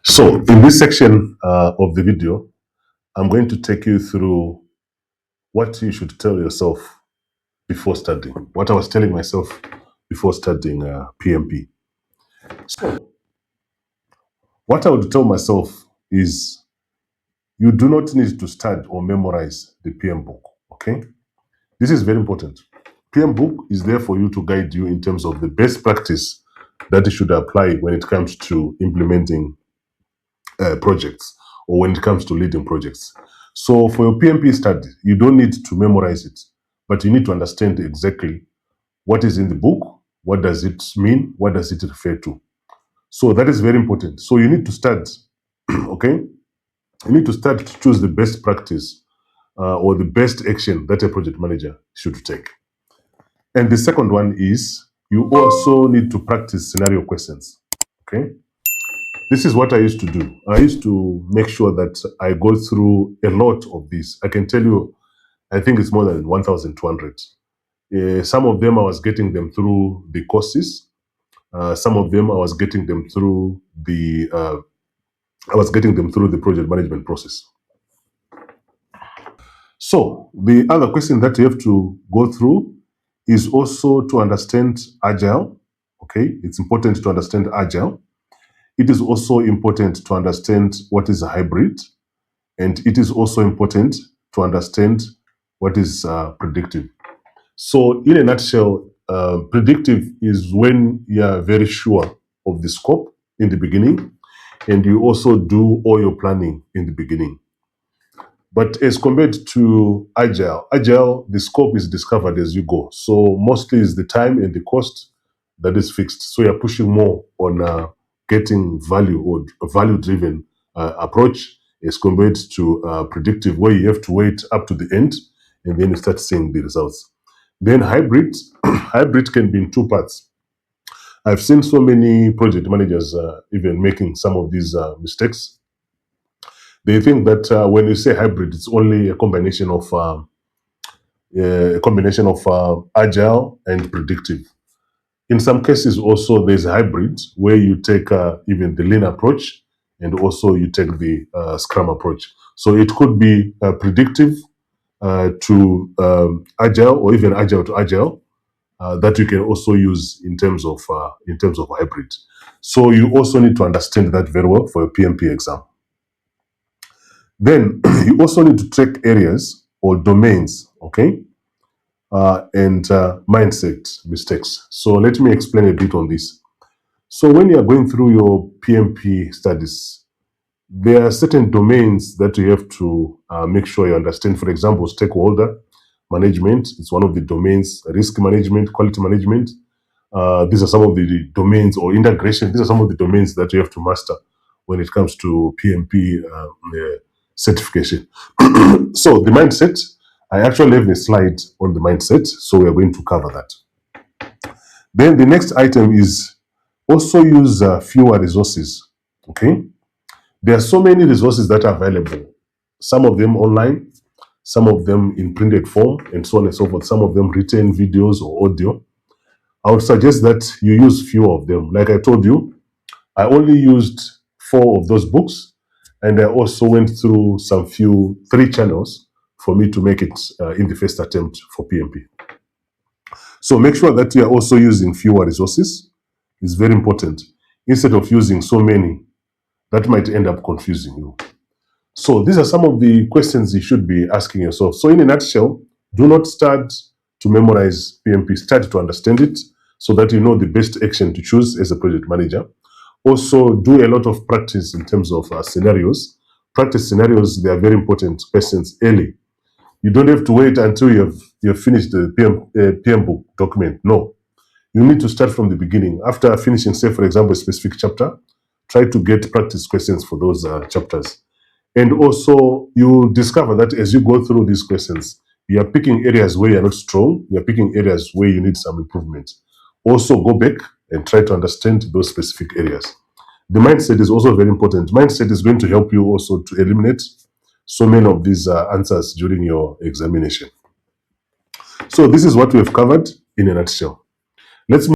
So in this section of the video, I'm going to take you through what you should tell yourself before studying, what I was telling myself before studying PMP. So what I would tell myself is you do not need to study or memorize the PMBOK, okay? This is very important. PMBOK is there for you to guide you in terms of the best practice that you should apply when it comes to implementing projects or when it comes to leading projects. So for your PMP study, you don't need to memorize it, but you need to understand exactly what is in the book, what does it mean, what does it refer to. So that is very important. So you need to start, okay? You need to start to choose the best practice or the best action that a project manager should take. And the second one is you also need to practice scenario questions, okay? This is what I used to do. I used to make sure that I go through a lot of these. I can tell you, I think it's more than 1,200. Some of them I was getting them through the courses. Some of them I was getting them through the project management process. So the other question that you have to go through is also to understand agile. Okay, it's important to understand agile. It is also important to understand what is a hybrid, and it is also important to understand what is predictive. So in a nutshell, predictive is when you are very sure of the scope in the beginning, and you also do all your planning in the beginning. But as compared to agile, the scope is discovered as you go. So mostly it's the time and the cost that is fixed. So you're pushing more on getting value or value-driven approach as compared to predictive, where you have to wait up to the end and then you start seeing the results. Then hybrid, hybrid can be in two parts. I've seen so many project managers even making some of these mistakes. They think that when you say hybrid, it's only a combination of agile and predictive. In some cases, also there's a hybrid where you take even the lean approach and also you take the Scrum approach. So it could be predictive to agile, or even agile to agile, that you can also use in terms of hybrid. So you also need to understand that very well for your PMP exam. Then you also need to track areas or domains, okay, and mindset mistakes. So let me explain a bit on this. So when you are going through your PMP studies, there are certain domains that you have to make sure you understand. For example, stakeholder management is one of the domains, risk management, quality management. These are some of the domains, or integration. These are some of the domains that you have to master when it comes to PMP certification. So the mindset, I actually have a slide on the mindset, so we are going to cover that. Then the next item is also use fewer resources, okay? There are so many resources that are available, some of them online, some of them in printed form, and so on and so forth, some of them written videos or audio. I would suggest that you use few of them. Like I told you, I only used 4 of those books, and I also went through some 3 channels for me to make it in the first attempt for PMP. So make sure that you are also using fewer resources. It's very important. Instead of using so many, that might end up confusing you. So these are some of the questions you should be asking yourself. So in a nutshell, do not start to memorize PMP. Start to understand it so that you know the best action to choose as a project manager. Also, do a lot of practice in terms of scenarios. Practice scenarios, they are very important questions early. You don't have to wait until you have finished the PMBOK document. No. You need to start from the beginning. After finishing, say, for example, a specific chapter, try to get practice questions for those chapters. And also, you discover that as you go through these questions, you are picking areas where you're not strong, you're picking areas where you need some improvement. Also, go back and try to understand those specific areas. The mindset is also very important. Mindset is going to help you also to eliminate so many of these answers during your examination. So this is what we have covered in a nutshell. Let's